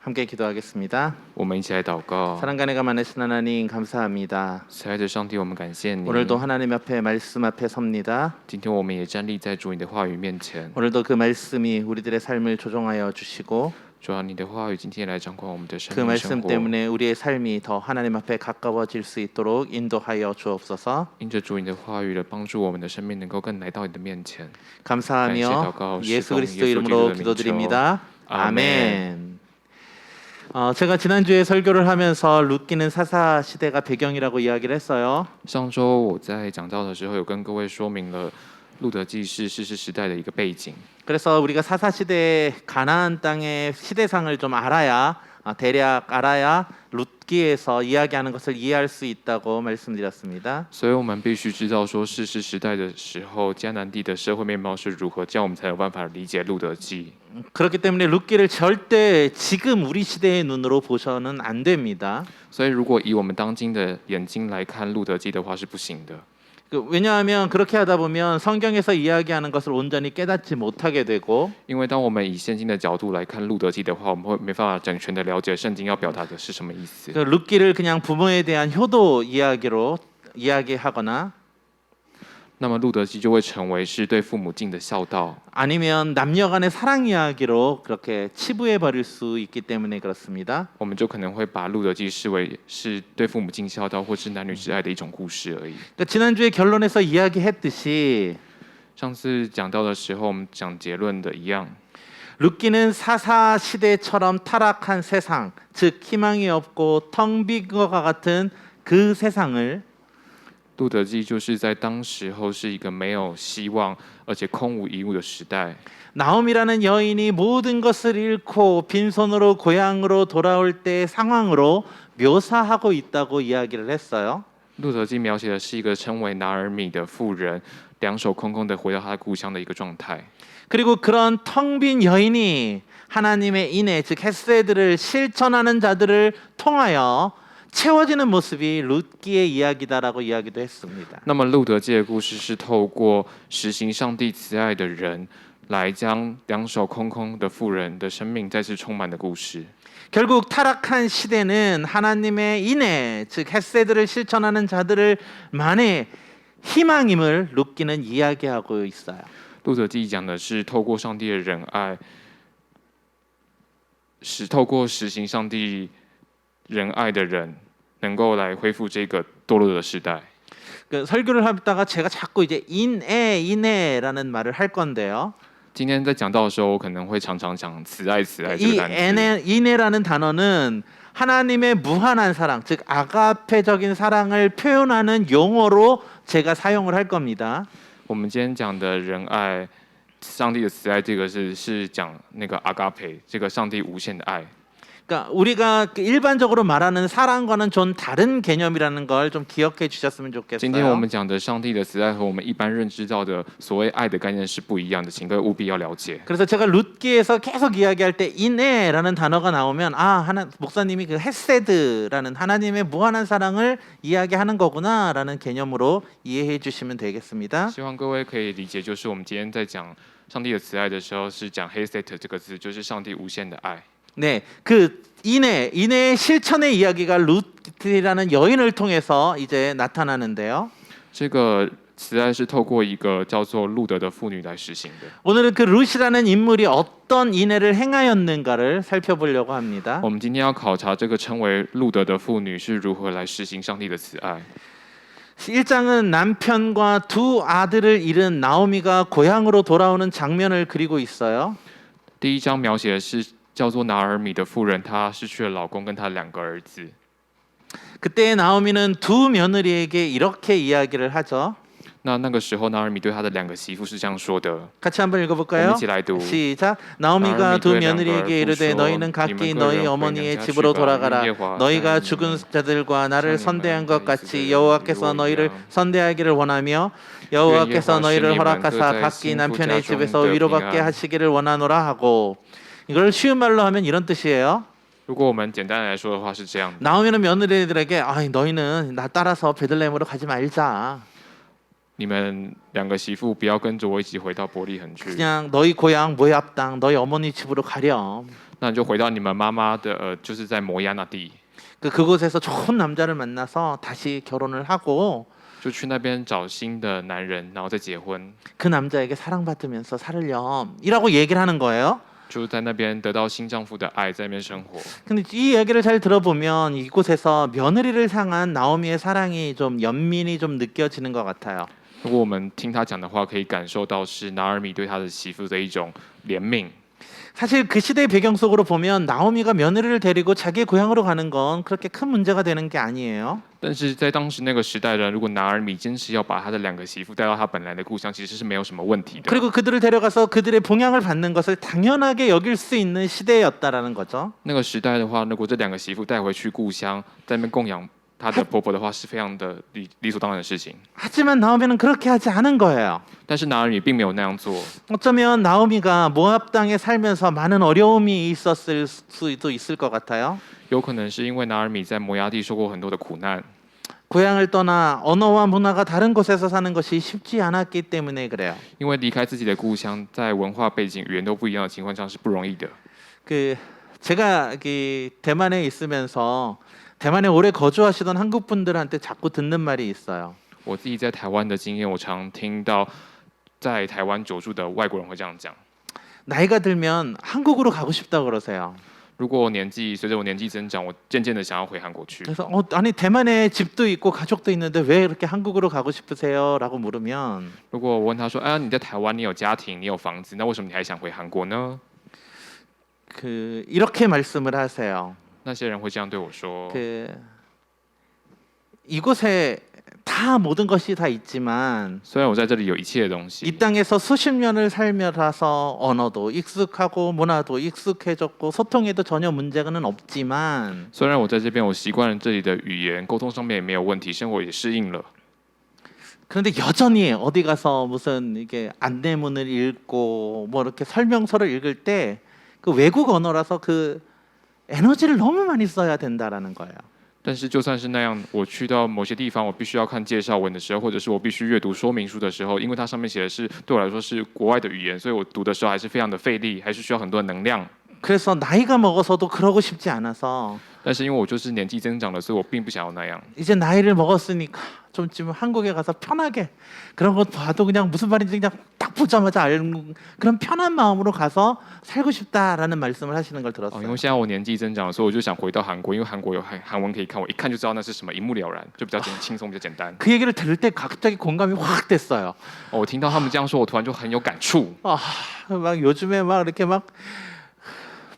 함께 기도하겠습니다. 我们一起来祷告。 사랑과 은혜가 많으신 하나님 감사합니다. 慈爱的上帝，我们感谢你。 오늘도 하나님 앞에 말씀 앞에 섭니다. 今天我们也站立在主你的话语面前。 오늘도 그 말씀이 우리들의 삶을 조종하여 주시고 主啊，你的话语今天也来掌管我们的生 그 命 말씀 生活。 때문에 우리의 삶이 더 하나님 앞에 가까워질 수 있도록 인도하여 주옵소서. 因着主你的话语来帮助我们的生命能够更来到你的面前。 감사하며 예수 그리스도 이름으로 기도드립니다. 아멘. 제가 지난주에 설교를 하면서 룻기는 사사 시대가 배경이라고 이야기를 했어요. 上周我在讲道的时候，有跟各位说明了路德记是士师时代的一个背景。 그래서 우리가 사사 시대 가나안 땅의 시대상을 좀 알아야 대략 알아야 룻기에서 이야기하는 것을 이해할 수 있다고 말씀드렸습니다. 所以我们必须知道说士师时代的时候，迦南地的社会面貌是如何，这样我们才有办法理解路德记。 그렇기 때문에 룻기를 절대 지금 우리 시대의 눈으로 보셔는 안 됩니다. 所以如果以我们当今的眼睛来看路德记的话是不行的。 왜냐하면 그렇게 하다 보면 성경에서 이야기하는 것을 온전히 깨닫지 못하게 되고 因为当我们以现今的角度来看路德记的话，我们会没办法整全的了解圣经要表达的是什么意思。 룻기를 그냥 부모에 대한 효도 이야기로 이야기하거나 那么路德记就会成为是对父母尽的孝道， 아니면 남녀간의 사랑 이야기로 그렇게 치부해 버릴 수 있기 때문에 그렇습니다. 我们就可能会把路德记视为是对父母尽孝道，或是男女之爱的一种故事而已。 그러니까 지난주에 결론에서 이야기했듯이 上次讲到的时候，我们讲结论的一样， 룻기는 사사 시대처럼 타락한 세상, 즉 희망이 없고 텅 빈 것과 같은 그 세상을 路德记就是在当时候是一个没有希望而且空无一物的时代。 나옴이라는 여인이 모든 것을 잃고 빈손으로 고향으로 돌아올 때 상황으로 묘사하고 있다고 이야기를 했어요. 路德记描写的是一个称为拿尔米的妇人，两手空空的回到她的故乡的一个状态。 그리고 그런 텅 빈 여인이 하나님의 인애 즉 헤세드를 실천하는 자들을 통하여 채워지는 모습이 룻기의 이야기다라고 이야기도 했습니다. 那么路德记的故事是透过实行上帝慈爱的人，来将两手空空的妇人的生命再次充满的故事。 결국 타락한 시대는 하나님의 인애 즉 헤세드를 실천하는 자들만의 희망임을 룻기는 이야기하고 있어요. 路德记讲的是透过上帝的仁爱，透过实行上帝仁爱的人，能够来恢复这个堕落的时代。 그 설교를 하다가 제가 자꾸 이제 인애라는 말을 할 건데요. 今天在讲到的时候，我可能会常常讲慈爱这个 이 单词。 인애라는 단어는 하나님의 무한한 사랑, 즉 아가페적인 사랑을 표현하는 용어로 제가 사용을 할 겁니다. 我们今天讲的仁爱，上帝的慈爱，这个是讲那个阿嘎培，这个上帝无限的爱。 그러니까 우리가 일반적으로 말하는 사랑과는 좀 다른 개념이라는 걸 좀 기억해 주셨으면 今天我 좋겠어요. 们讲的上帝的慈爱和我们一般认知到的所谓爱的概念是不一样的，请各位务必要了解。 그래서 제가 룻기에서 계속 이야기할 때 인애라는 단어가 나오면 목사님이 그 헤세드라는 하나님의 무한한 사랑을 이야기하는 거구나라는 개념으로 이해해 주시면 되겠습니다. 希望各位可以理解，就是我们今天在讲上帝的慈爱的时候，是讲 Hesed 这个字，就是上帝无限的爱。 네, 그 인애의 실천의 이야기가 룻이라는 여인을 통해서 이제 나타나는데요. 这个慈爱是透过一个叫做路德的妇女来实行的。 오늘은 그 룻이라는 인물이 어떤 인애를 행하였는가를 살펴보려고 합니다. 我们今天要考察这个称为路德的妇女是如何来实行上帝的慈爱。 1장은 남편과 두 아들을 잃은 나오미가 고향으로 돌아오는 장면을 그리고 있어요. 第一章描写的是叫做拿尔米的妇人，她失去了老公跟她两个儿子。 그때 나오미는 두 며느리에게 이렇게 이야기를 하죠. 那个时候，拿尔米对她的两个媳妇是这样说的。 같이 한번 我们 읽어볼까요? 一起来读。 시작. 나오미가 두 며느리에게 이르되 너희는 각기 너희 어머니의 집으로 돌아가라. 너희가 죽은 자들과 나를 선대한 것 같이 여호와께서 너희를 선대하기를 원하며 여호와께서 너희를 허락하사 각기 남편의 집에서 위로받게 하시기를 원하노라 하고. 이걸 쉬운 말로 하면 이런 뜻이에요. 如果我们简单来说的话是这样的。 나오미는 며느리들에게 너희는 나 따라서 베들레헴으로 가지 말자. 你们两个媳妇不要跟着我一起回到伯利恒去。 그냥 너희 고향 모압 땅 너희 어머니 집으로 가렴. 那你就回到你们妈妈的就是在摩押那地， 그곳에서 좋은 남자를 만나서 다시 결혼을 하고 就去那边找新的男人，然后再结婚， 그 남자에게 사랑받으면서 살렴이라고 얘기를 하는 거예요. 就在那边得到新丈夫的爱，在那边生活。 근데 이 얘기를 잘 들어보면 이곳에서 며느리를 향한 나오미의 사랑이 좀 연민이 좀 느껴지는 것 같아요. 如果我们听他讲的话，可以感受到是拿尔米对他的媳妇的一种怜悯。 사실 그 시대의 배경 속으로 보면 나오미가 며느리를 데리고 자기 고향으로 가는 건 그렇게 큰 문제가 되는 게 아니에요. 但是在当时那个时代人，如果拿尔米坚持要把他的两个媳妇带到他本来的故乡，其实是没有什么问题的。 그리고 그들을 데려가서 그들의 봉양을 받는 것을 당연하게 여길 수 있는 시대였다라는 거죠. 那个时代的话，如果这两个媳妇带回去故乡，在那边供养她的婆婆的话，是非常的理所当然的事情。 하지만 나오미는 그렇게 하지 않은 거예요. 但是拿尔米并没有那样做， 어쩌면 나오미가 모압 땅에 살면서 많은 어려움이 있었을 수도 있을 것 같아요. 有可能是因为拿尔米在摩崖地受过很多的苦难， 고향을 떠나 언어와 문화가 다른 곳에서 사는 것이 쉽지 않았기 때문에 그래요. 因为离开自己的故乡，在文化背景、语言都不一样的情况下是不容易的。 그 제가 대만에 있으면서 대만에 오래 거주하시던 한국 분들한테 자꾸 듣는 말이 있어요. 我自己在台湾的经验，我常听到在台湾久住的外国人会这样讲： 나이가 들면 한국으로 가고 싶다 그러세요. 如果随着我年纪增长，我渐渐的想要回韩国去。 그래서 아니 대만에 집도 있고 가족도 있는데 왜 그렇게 한국으로 가고 싶으세요?라고 물으면 如果我问他说：“哎，你在台湾，你有家庭，你有房子，那为什么你还想回韩国呢？” 이렇게 말씀을 하세요. 那些人会这样对我说： 이곳에 다 모든 것이 다 있지만 虽然我在这里有一切的东 이 西， 땅에서 수십 년을 살면서 언어도 익숙하고 문화도 익숙해졌고 소통에도 전혀 문제는 없지만 虽然我在这边我习惯了这里的语言，沟通上面也没有问题，生活也适应了。 그런데 여전히 어디 가서 무슨 이게 안내문을 읽고 뭐 이렇게 설명서를 읽을 때 그 외국 언어라서 그 에너지를 너무 많이 써야 된다라는 거예요. 但是就算是那样，我去到某些地方，我必须要看介绍文的时候，或者是我必须阅读说明书的时候，因为它上面写的是对我来说是国外的语言，所以我读的时候还是非常的费力，还是需要很多的能量。 그래서 나이가 먹어서도 그러고 싶지 않아서 但是因为我就是年纪增长了，所以我并不想要那样。 이제 나이를 먹었으니까 좀 지금 한국에 가서 편하게 그런 것 봐도 그냥 무슨 말인지 그냥 딱 보자마자 알고 그런 편한 마음으로 가서 살고 싶다라는 말씀을 하시는 걸 因 들었어요. 为现在我年纪增长了，所以我就想回到韩国，因为韩国有韩文可以看，我一看就知道那是什么，一目了然，就比较轻松，比较简单。 그 얘기를 들을 때 갑자기 공감이 확 됐어요. 我听到他们这样说，我突然就很有感触。 막 요즘에 막 이렇게 막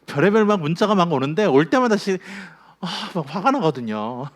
별의별 막 문자가 막 오는데 올 때마다 막 화가 나거든요.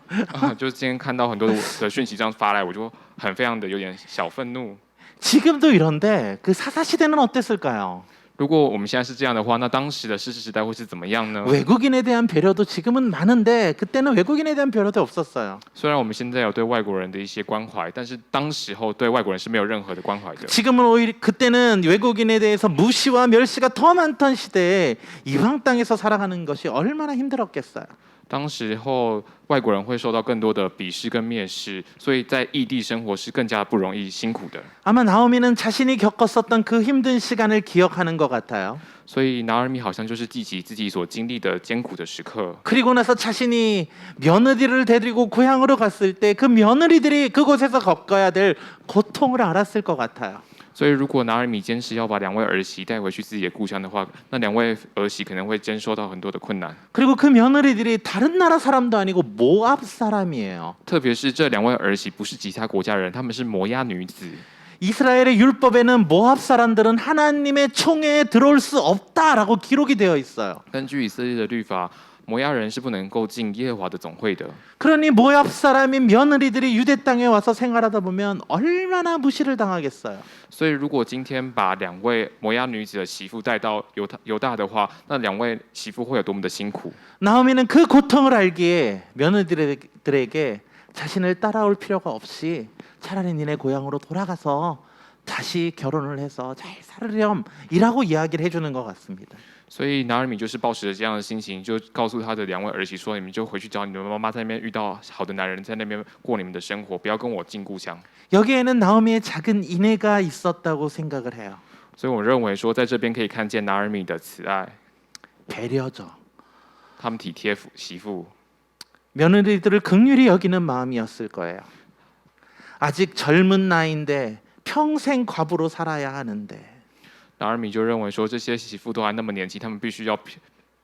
就是今天看到很多的讯息这样发来，我就非常的有点小愤怒。 지금도 이런데 그 사사 시대는 어땠을까요? 如果我们现在是这样的话，那当时的世时代会是怎么样呢？ 외국인에 대한 배려도 지금은 많은데 그때는 외국인에 대한 배려도 없었어요. 虽然我们现在有对外国人的一些关怀，但是当时候对外国人是没有任何的关怀的。 지금은 오히려 그때는 외국인에 대해서 무시와 멸시가 더 많던 시대에 이방 땅에서 살아가는 것이 얼마나 힘들었겠어요. 当时候外国人会受到更多的鄙视跟蔑视，所以在异地生活是更加不容易、辛苦的。 아마 나오미는 자신이 겪었었던 그 힘든 시간을 기억하는 것 같아요. 所以拿尔米好像就是记起自己所经历的艰苦的时刻。 그리고 나서 자신이 며느리를 데리고 고향으로 갔을 때 그 며느리들이 그곳에서 겪어야 될 고통을 알았을 것 같아요. 所以，如果拿尔米坚持要把两位儿媳带回去自己的故乡的话，那两位儿媳可能会经受到很多的困难。 그리고 그 며느리들이 다른 나라 사람도 아니고 모압 사람이에요. 特别是这两位儿媳不是其他国家人，她们是摩押女子。 이스라엘의 율법에는 모압 사람들은 하나님의 총회에 들어올 수 없다라고 기록이 되어 있어요. 根据以色列的律法，摩押人是不能够进耶和华的总会的。 그러니 모압 사람인 며느리들이 유대 땅에 와서 생활하다 보면 얼마나 무시를 당하겠어요. 所以，如果今天把两位摩押女子的媳妇带到犹大的话，那两位媳妇会有多么的辛苦？ 나오미는 그 고통을 알기에 며느리들에게 자신을 따라올 필요가 없이 차라리 니네 고향으로 돌아가서 다시 결혼을 해서 잘 살으렴이라고 이야기를 해주는 것 같습니다. 所以拿尔米就是抱持着这样的心情，就告诉他的两位儿媳说：“你们就回去找你们妈妈，在那边遇到好的男人，在那边过你们的生活，不要跟我进故乡。” 여기에는 나오미의 작은 인애가 있었다고 생각을 해요. 所以我认为说，在这边可以看见拿尔米的慈爱。 배려죠. 他们体贴媳妇， 며느리들을 긍휼히 여기는 마음이었을 거예요. 아직 젊은 나이인데 평생 과부로 살아야 하는데 那儿米就认为说这些媳妇都还那么年轻，他们必须要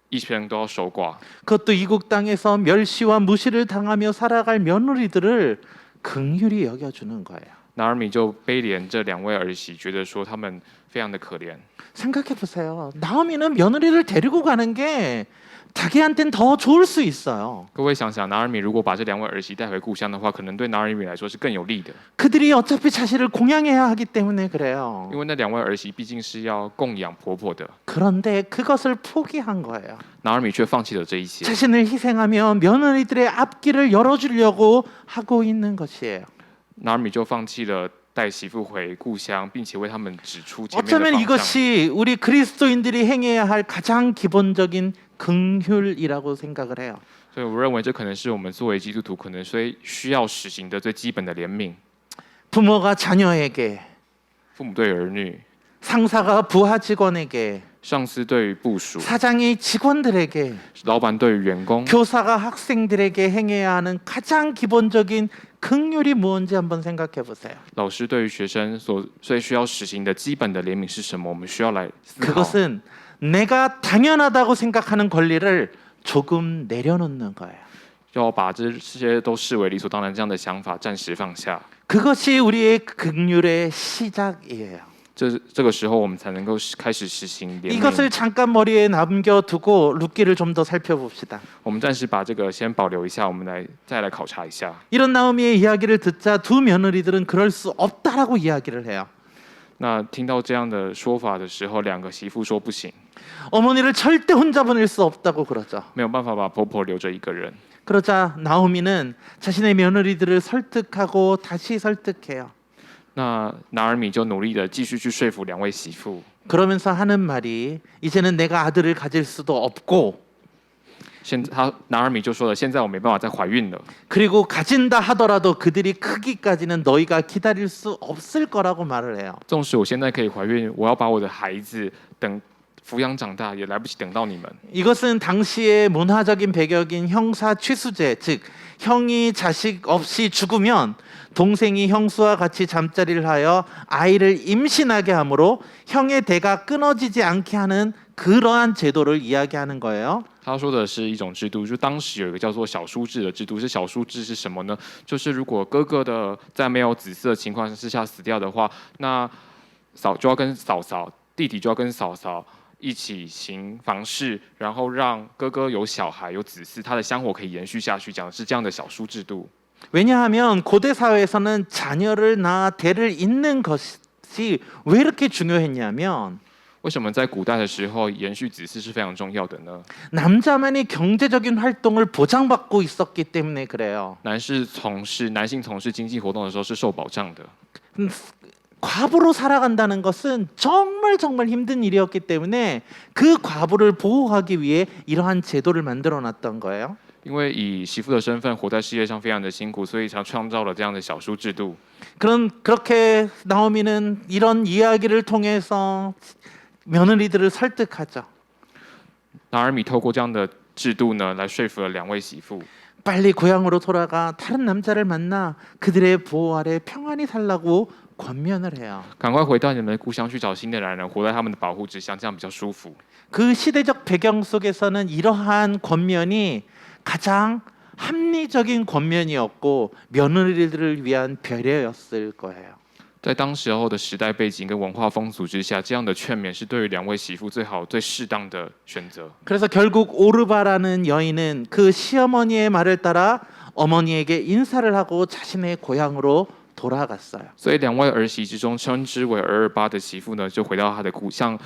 一生都要守寡。 그것도 이국 땅에서 멸시와 무시를 당하며 살아갈 며느리들을 긍휼히 여겨주는 거예요. 那儿米就悲怜这两位儿媳，觉得说他们非常的可怜。 생각해 보세요. 나오미는 며느리를 데리고 가는 게 자기한텐 더 좋을 수 있어요. 各位想想，拿尔米如果把这两位儿媳带回故乡的话，可能对拿尔米来说是更有利的， 그들이 어차피 자신을 공양해야 하기 때문에 그래요. 因为那两位儿媳毕竟是要供养婆婆的。 그런데 그것을 포기한 거예요. 拿尔米却放弃了这一些， 자신을 희생하며 며느리들의 앞길을 열어주려고 하고 있는 것이에요. 拿尔米就放弃了带媳妇回故乡，并且为他们指出前面的 어쩌면 方向。 이것이 우리 그리스도인들이 행해야 할 가장 기본적인 긍휼이라고 생각을 해요. 所以我认为这可能是我们作为基督徒可能需要实行的最基本的怜悯。 부모가 자녀에게, 父母对儿女， 상사가 부하 직원에게, 上司对于部属， 사장이 직원들에게, 老板对于员工， 교사가 학생들에게 행해야 하는 가장 기본적인 긍휼이 무엇인지 한번 생각해 보세요. 老师对于学生所需要实行的基本的怜悯是什么？我们需要来思考。 그것은 내가 당연하다고 생각하는 권리를 조금 내려놓는 거예요. 要把这些都视为理所当然这样的想法暂时放下。 그것이 우리의 긍휼의 시작이에요. 这个时候，我们才能够开始实行怜悯。 이것을 잠깐 머리에 남겨두고 룻기를 좀 더 살펴봅시다. 我们暂时把这个先保留一下，我们再来考察一下。 이런 나오미의 이야기를 듣자 두 며느리들은 그럴 수 없다라고 이야기를 해요. 那听到这样的说法的时候，两个媳妇说不行， 어머니를 절대 혼자 보낼 수 없다고 그러죠. 没有办法把婆婆留着一个人。 그러자 나오미는 자신의 며느리들을 설득하고 다시 설득해요. 那拿尔米就努力的继续去说服两位媳妇， 그러면서 하는 말이 이제는 내가 아들을 가질 수도 없고 拿尔米就说了，现在我没办法再怀孕了。 그리고 가진다 하더라도 그들이 크기까지는 너희가 기다릴 수 없을 거라고 말을 해요. 纵使我现在可以怀孕，我要把我的孩子等抚养长大，也来不及等到你们。 이것은 당시의 문화적인 배경인 형사 취수제, 즉 형이 자식 없이 죽으면 동생이 형수와 같이 잠자리를 하여 아이를 임신하게 하므로 형의 대가 끊어지지 않게 하는 그러한 제도를 이야기하는 거예요. 他说的是一种制度，就当时有一个叫做小叔制的制度。是小叔制是什么呢？就是如果哥哥的在没有子嗣的情况之下死掉的话，那嫂就要跟嫂嫂，弟弟就要跟嫂嫂一起行房事，然后让哥哥有小孩有子嗣，他的香火可以延续下去。讲的是这样的小叔制度。 왜냐하면 고대 사회에서는 자녀를 낳아 대를 잇는 것이 왜 이렇게 중요했냐면 为什么在古代的时候延续子嗣是非常重要的呢？ 남자만이 경제적인 활동을 보장받고 있었기 때문에 그래요. 男性从事经济活动的时候是受保障的。 과부로 살아간다는 것은 정말 힘든 일이었기 때문에 그 과부를 보호하기 위해 이러한 제도를 만들어 놨던 거예요. 因为以媳妇的身份活在世界上非常的辛苦，所以才创造了这样的小叔制度。 그렇게 나오미는 이런 이야기를 통해서 며느리들을 설득하죠. 拿尔米透过这样的制度呢，来说服了两位媳妇， 빨리 고향으로 돌아가 다른 남자를 만나 그들의 보호 아래 평안히 살라고 권면을 해요. 赶快回到你们的故乡去找新的男人，活在他们的保护之下，这样比较舒服。 그 시대적 배경 속에서는 이러한 권면이 가장 합리적인 권면이었고 며느리들을 위한 배려였을 거예요. 在当时候的时代背景跟文化风俗之下，这样的劝勉是对于两位媳妇最好、最适当的选择。 그래서 결국 오르바라는 여인은 그 시어머니의 말을 따라 어머니에게 인사를 하고 자신의 고향으로 돌아갔어요. 所以两位儿媳之中称之为尔尔巴的媳妇呢，就回到她的故乡，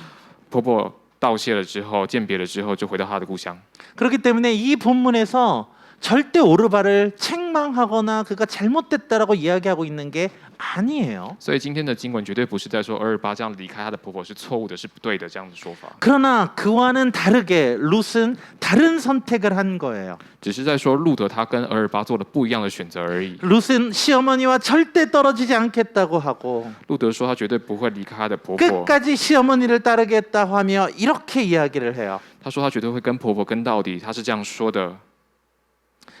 婆婆道谢了之后，鉴别了之后，就回到她的故乡。 그렇기 때문에 이 본문에서 절대 오르바를 책망하거나 그가 잘못됐다라고 이야기하고 있는 게 아니에요. 所以今天的经文绝对不是在说228这样离开她的婆婆是错误的，是不对的这样的说法。 그러나 그와는 다르게 룻은 다른 선택을 한 거예요. 只是在说路德他跟228做了不一样的选择而已。 룻은 시어머니와 절대 떨어지지 않겠다고 하고 路德说他绝对不会离开他的婆婆， 끝까지 시어머니를 따르겠다 하며 이렇게 이야기를 해요. 他说他绝对会跟婆婆跟到底，他是这样说的。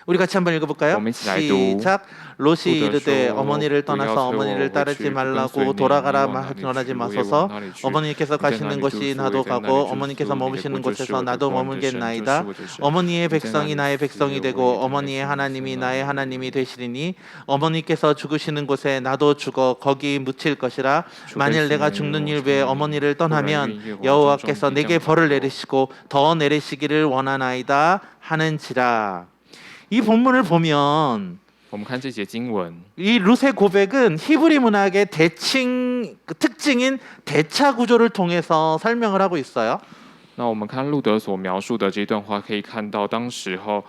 우리 같이 한번 읽어볼까요? 시작. 시작. 롯이 이르되 루더쇼, 어머니를 떠나서 어머니를 따르지 말라고 돌아가라 전하지 마소서. 어머니께서 가시는 곳이 나도 가고 어머니께서 머무시는 곳에서 나도 머물겠나이다. 어머니의 백성이 나의 백성이 되고 어머니의 하나님이 나의 하나님이 되시리니 어머니께서 죽으시는 곳에 나도 죽어 거기 묻힐 것이라. 만일 내가 죽는 일 외에 어머니를 떠나면 여호와께서 내게 벌을 내리시고 더 내리시기를 원하나이다 하는지라. 이 본문을 보면 我们看这节经文， 이 룻의 고백은 히브리 문학의 특징인 대차 구조를 통해서 설명을 하고 있어요. 那我们看路德所描述的这段话，可以看到当时候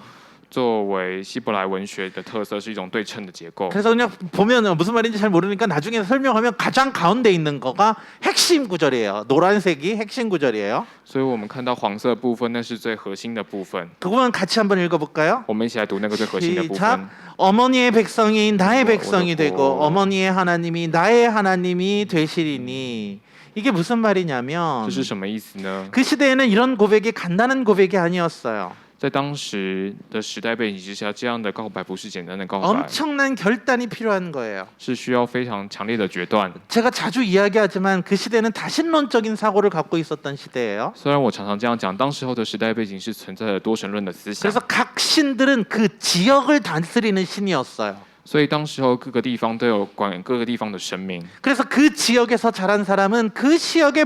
作为希伯来文学的特色是一种对称的结构。 그래서 그냥 보면 무슨 말인지 잘 모르니까 나중에 설명하면 가장 가운데 있는 거가 핵심 구절이에요. 노란색이 핵심 구절이에요. 所以我们看到黄色部分，那是最核心的部分。 그거만 같이 한번 읽어볼까요? 我们一起来读那个最核心的部分。 시작. 어머니의 백성이 나의 백성이 되고 어머니의 하나님이 나의 하나님이 되시리니. 이게 무슨 말이냐면 这是什么意思呢？ 그 시대에는 이런 고백이 간단한 고백이 아니었어요. 在当时的时代背景之下，这样的告白不是简单的告白， 엄청난 결단이 필요한 거예요. 是需要非常强烈的决断。 제가 자주 이야기하지만 그 시대는 다신론적인 사고를 갖고 있었던 시대예요. 虽然我常常这样讲，当时候的时代背景是存在着多神论的思想， 그래서 각 신들은 그 지역을 다스리는 신이었어요. 所以当时候各个地方都有管各个地方的神明。 그래서 그 지역에서 자란 사람은 그 지역의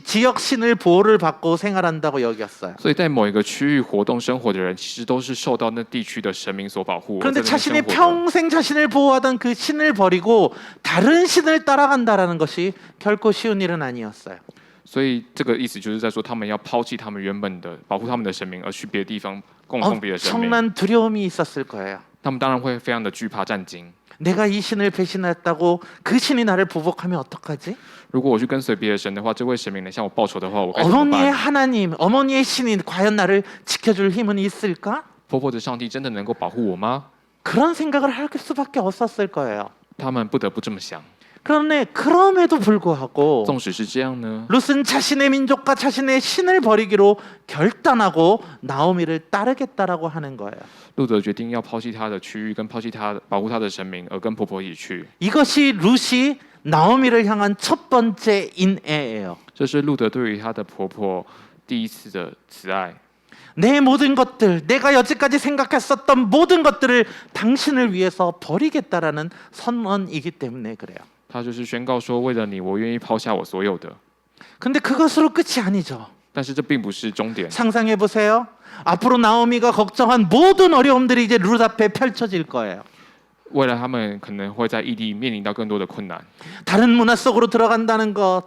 지역 신을 보호를 받고 생활한다고 여겼어요. 所以在某一个区域活动生活的人，其实都是受到那地区的神明所保护。 그런데 而在那边 자신이 生活的 평생 자신을 보호하던 그 신을 버리고 다른 신을 따라간다라는 것이 결코 쉬운 일은 아니었어요. 所以这个意思就是在说，他们要抛弃他们原本的保护他们的神明，而去别的地方供奉别的神明。 엄청난 두려움이 있었을 거예요. 他们当然会非常的惧怕战惊。 내가 이 신을 배신했다고 그 신이 나를 보복하면 어떡하지? 如果我去跟随别的神的话，这位神明能向我报仇的话，我该怎么 어머니의 办？ 하나님, 어머니의 신이 과연 나를 지켜줄 힘은 있을까? 婆婆的上帝真的能够保护我吗？ 그런 생각을 할 수밖에 없었을 거예요. 他们不得不这么想。 그런데 그럼에도 불구하고 纵使是这样呢， 룻은 자신의 민족과 자신의 신을 버리기로 결단하고 나오미를 따르겠다라고 하는 거예요. 路德决定要抛弃他的区域，跟抛弃他保护他的神明，而跟婆婆一起去。 이것이 룻이 나오미를 향한 첫 번째 인애예요. 这是路德对于他的婆婆第一次的慈爱。 내 모든 것들, 내가 여지까지 생각했었던 모든 것들을 당신을 위해서 버리겠다라는 선언이기 때문에 그래요. 他就是宣告说，为了你，我愿意抛下我所有的。 근데 그것으로 끝이 아니죠. 但是这并不是终点。 상상해 보세요. 앞으로 나오미가 걱정한 모든 어려움들이 이제 룻 앞에 펼쳐질 거예요. 未来他们可能会在异地面临到更多的困难。 다른 문화 속으로 들어간다는 것,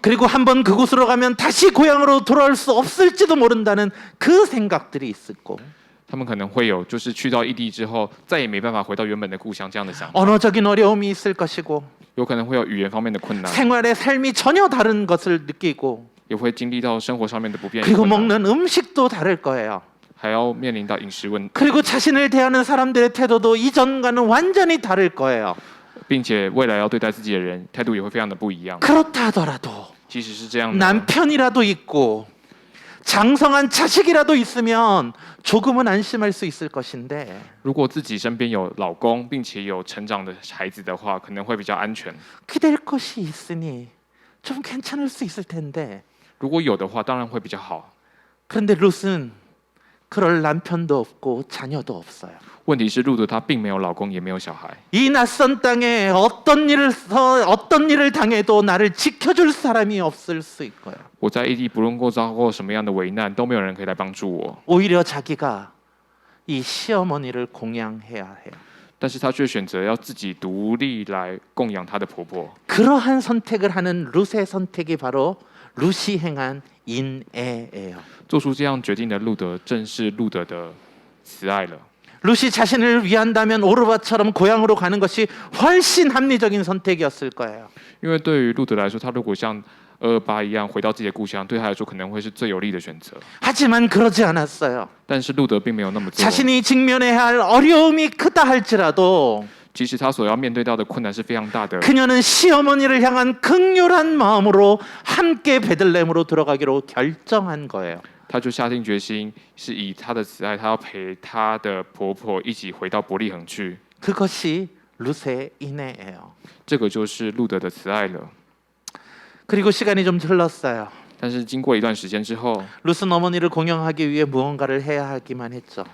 그리고 한번 그곳으로 가면 다시 고향으로 돌아올 수 없을지도 모른다는 그 생각들이 있을 거고. 他们可能会有，就是去到异地之后，再也没办法回到原本的故乡这样的想法。 언어적인 어려움이 있을 것이고, 有可能会有语言方面的困难， 생활의 삶이 전혀 다른 것을 느끼고, 也会经历到生活上面的不便， 그리고 먹는 음식도 다를 거예요. 还要面临到饮食问题， 그리고 자신을 대하는 사람들의 태도도 이전과는 완전히 다를 거예요. 并且未来要对待自己的人态度也会非常的不一样。 그렇다 하더라도 即使是这样的， 남편이라도 있고 장성한 자식이라도 있으면 조금은 안심할 수 있을 것인데 如果自己身边有老公，并且有成长的孩子的话，可能会比较安全。 기댈 것이 있으니 좀 괜찮을 수 있을 텐데 如果有的话，当然会比较好。 그런데 룻은 그럴 남편도 없고 자녀도 없어요. 问题是路德他并没有老公，也没有小孩。 이 낯선 땅에 어떤 일을 당해도 나를 지켜줄 사람이 없을 수 있고요. 我在异地不论遭过什么样的危难，都没有人可以来帮助我。 오히려 자기가 이 시어머니를 공양해야 해요. 但是他却选择要自己独立来供养他的婆婆。 그러한 선택을 하는 룻의 선택이 바로 룻이 행한 인애예요. 做出这样决定的路德，正是路德的慈爱了。 루시 자신을 위한다면 오르바처럼 고향으로 가는 것이 훨씬 합리적인 선택이었을 거예요. 因为对于路德来说，他如果像228一样回到自己的故乡，对他来说可能会是最有利的选择。 하지만 그러지 않았어요. 但是路德并没有那么做。 자신이 직면해야 할 어려움이 크다 할지라도 即使他所要面对到的困难是非常大的， 그녀는 시어머니를 향한 극렬한 마음으로 함께 베들레헴으로 들어가기로 결정한 거예요. 他就下定决心，是以他的慈爱，他要陪他的婆婆一起回到伯利恒去。 그것이 룻의 인애예요. 这个就是路德的慈爱了。 그리고 시간이 좀 흘렀어요. 但是经过一段时间之后， 룻은 어머니를 공양하기 위해 무언가를 해야 하기만 했죠.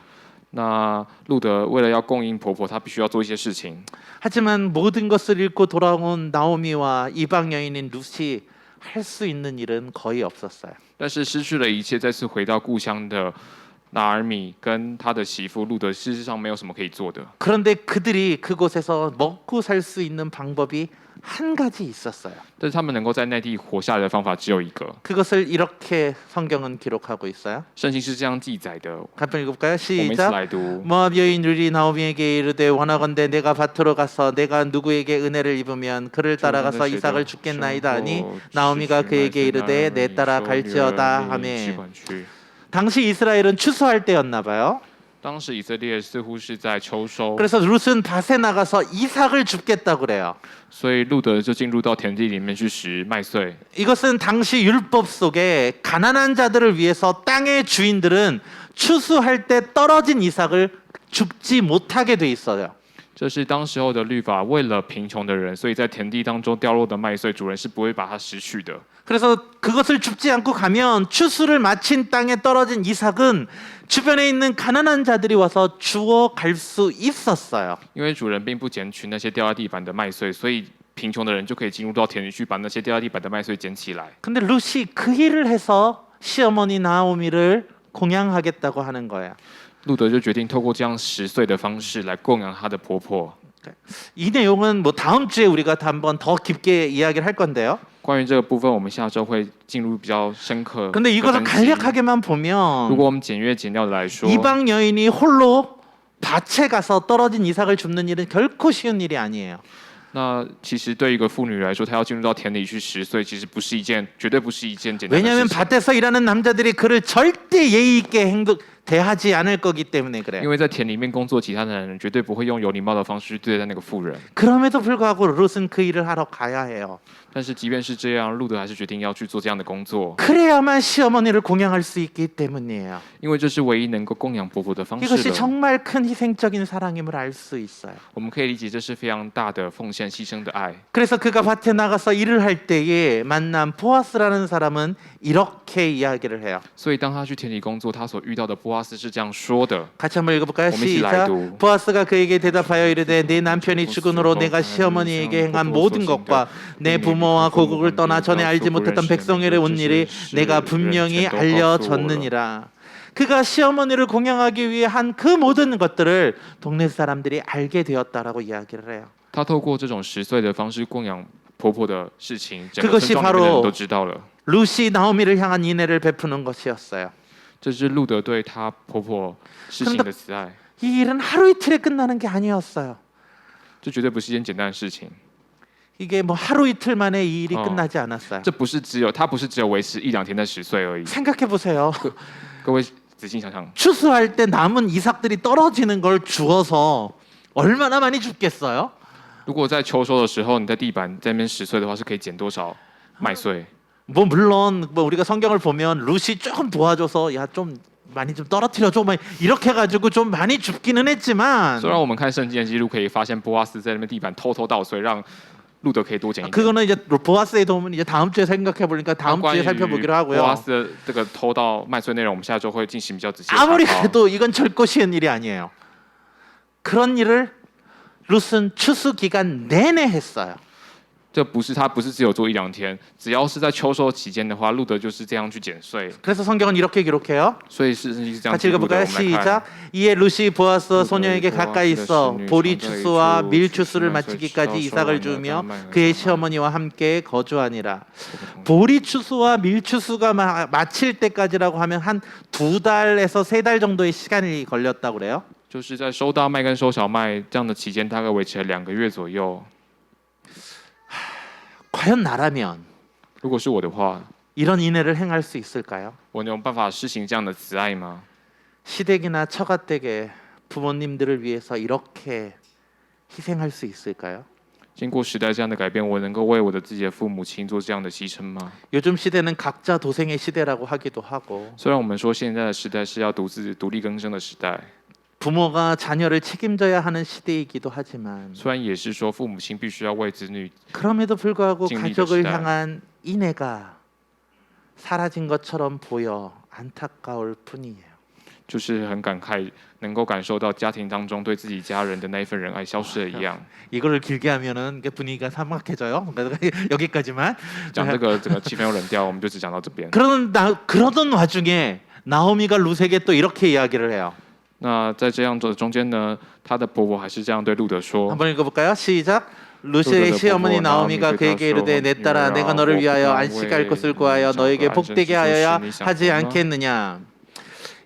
那路德为了要供应婆婆，他必须要做一些事情。 하지만 모든 것을 잃고 돌아온 나오미와 이방 여인인 룻이 할 수 있는 일은 거의 없었어요. 但是失去了一切，再次回到故乡的拿尔米跟他的媳妇路德，事实上没有什么可以做的。 그런데 그들이 그곳에서 먹고 살 수 있는 방법이 한 가지 있었어요. 但是他们能够在内地活下来的方法只有一个。 그것을 이렇게 성경은 기록하고 있어요. 圣经是这样记载的， 한번 읽어볼까요? 我们一起 시작. 来读。 모압 여인 룰이 나오미에게 이르되 원하건대 내가 밭으로 가서 내가 누구에게 은혜를 입으면 그를 따라가서 이삭을 죽겠나이다 하니 나오미가 그에게 이르되 내 따라 갈지어다 하매. 당시 이스라엘은 추수할 때였나 봐요. 当时以色列似乎是在秋收， 그래서 룻은 밭에 나가서 이삭을 줍겠다 그래요. 所以路德就进入到田地里面去拾麦穗。 이것은 당시 율법 속에 가난한 자들을 위해서 땅의 주인들은 추수할 때 떨어진 이삭을 줍지 못하게 돼 있어요. 这是当时候的律法，为了贫穷的人，所以在田地当中掉落的麦穗，主人是不会把它拾取的。 그래서 그것을 줍지 않고 가면 추수를 마친 땅에 떨어진 이삭은 주변에 있는 가난한 자들이 와서 주워 갈 수 있었어요. 因为主人并不捡取那些掉在地板的麦穗，所以贫穷的人就可以进入到田里去把那些掉在地板的麦穗捡起来。 근데 룻이 그 일을 해서 시어머니 나오미를 공양하겠다고 하는 거예요. 路德就决定透过这样拾穗的方式来供养她的婆婆。 이 내용은 뭐 다음 주에 우리가 한번 더 깊게 이야기를 할 건데요. 关于这个部分，我们下周会进入比较深刻。 근데 이것을 간략하게만 보면 如果我们简约简要的来说， 이방 여인이 홀로 밭에 가서 떨어진 이삭을 줍는 일은 결코 쉬운 일이 아니에요. 那其实对一个妇女来说，她要进入到田里去拾穗，其实不是一件，绝对不是一件简单的 왜냐하면 事情。 밭에서 일하는 남자들이 그를 절대 예의 있게 대하지 않을 거기 때문에 因 그래요. 为在田里面工作，其他的男人绝对不会用有礼貌的方式去对待那个妇人。 그럼에도 불구하고 룻은 그 일을 하러 가야 해요. 但是即便是这样，路德还是决定要去做这样的工作， 그래야만 시어머니를 공양할 수 있기 때문이에요. 因为这是唯一能够供养婆婆的方式 이것이 了。 정말 큰 희생적인 사랑임을 알 수 있어요. 我们可以理解，这是非常大的奉献、牺牲的爱。 그래서 그가 밭에 나가서 일을 할 때에 만난 보아스라는 사람은 이렇게 이야기를 해요. 所以当他去田里工作，他所遇到的波阿斯是这样说的。 같이 한번 읽어볼까요? 我们一起来 시작. 读。 보아스가 그에게 대답하여 이르되 내 남편이 죽은 후로 내가 시어머니에게 행한 모든 것과 내 부모와 고국을 떠나 전에 알지 못했던 백성에게 온 일이 내가 분명히 알려졌느니라. 그가 시어머니를 공양하기 위해 한 그 모든 것들을 동네 사람들이 알게 되었다라고 이야기를 해요. 他透过这种拾穗的方式供养婆婆的事情，整个 그것이 村庄里面的 바로 人都知道了。 룻이 나오미를 향한 인애를 베푸는 것이었어요. 这是路德对他婆婆施行的慈爱， 이 일은 하루 이틀에 끝나는 게 아니었어요. 这绝对不是一件简单的事情。 이게 뭐 하루 이틀 만에 이 일이 어. 끝나지 않았어요. 这不是只有他不是只有维持1-2天的拾穗而已。 생각해 보세요. 各位仔细想想， 추수할 때 남은 이삭들이 떨어지는 걸 주워서 얼마나 많이 줍겠어요? 如果在秋收的时候你在地板在那边拾穗的话，是可以捡多少麦穗？ 뭐 물론 뭐 우리가 성경을 보면 룻이 조금 도와줘서 야 좀 많이 좀 떨어뜨려줘 막 이렇게 해가지고 좀 많이 줍기는 했지만 虽然我们看圣经的记录可以发现波阿斯在那边地板偷偷倒穗，让路德可以多捡一点。 그거는 이제 보아스의 도움은 이제 다음 주에 생각해 보니까 다음 关 주에 于 살펴보기로 波阿 하고요. 斯的这个偷到麦穗内容，我们下周会进行比较仔细的 아무리 查考。 그래도 이건 절코 쉬운 일이 아니에요. 그런 일을 룻은 추수 기간 내내 했어요. 这不是他不是只有做1-2天，只要是在秋收期间的话，路德就是这样去剪碎。 그래서 성경은 이렇게 기록해요. 所以是这样 같이 记录的。 읽어볼까요? 我们来看 시작. 이에 루시 보아스와 소녀에게 가까이 있어 보리 추수와 밀 추수를 마치기까지 이삭을 주며 그의 시어머니와 함께 거주하니라. 보리 추수와 밀 추수가 마칠 때까지라고 하면 한 2달에서 3달 정도의 시간이 걸렸다고 그래요. 就是在收大麦跟收小麦这样的期间，大概维持了2个月左右。 과연 나라면 如果是我的话， 이런 인애를 행할 수 있을까요? 我有办法施行这样的慈爱吗？ 시댁이나 처가댁에 부모님들을 위해서 이렇게 희생할 수 있을까요? 经过时代这样的改变，我能够为我的自己的父母亲做这样的牺牲吗？ 요즘 시대는 각자 도생의 시대라고 하기도 하고 虽然我们说现在的时代是要独立更生的时代， 부모가 자녀를 책임져야 하는 시대이기도 하지만 虽然也是说父母亲必须要为子女， 그럼에도 불구하고 찡리도 가족을 시대. 향한 인애가 사라진 것처럼 보여 안타까울 뿐이에요. 就是很感慨，能够感受到家庭当中对自己家人的那一份仁爱消失了一样。 이거를 길게 하면은 이게 분위기가 삭막해져요. 여기까지만. 讲这个整个气氛又冷掉，我们就只讲到这边。 그러던 와중에 나오미가 룻에게 또 이렇게 이야기를 해요. 那在这样的中间呢，她的婆婆还是这样对路德说。 한번 읽어볼까요? 시작. 루스의 시어머니 나오미가 그에게 이르되 내 딸아 내가 너를 위하여 안식할 곳을 구하여 너에게 복되게 하여야 하지 않겠느냐.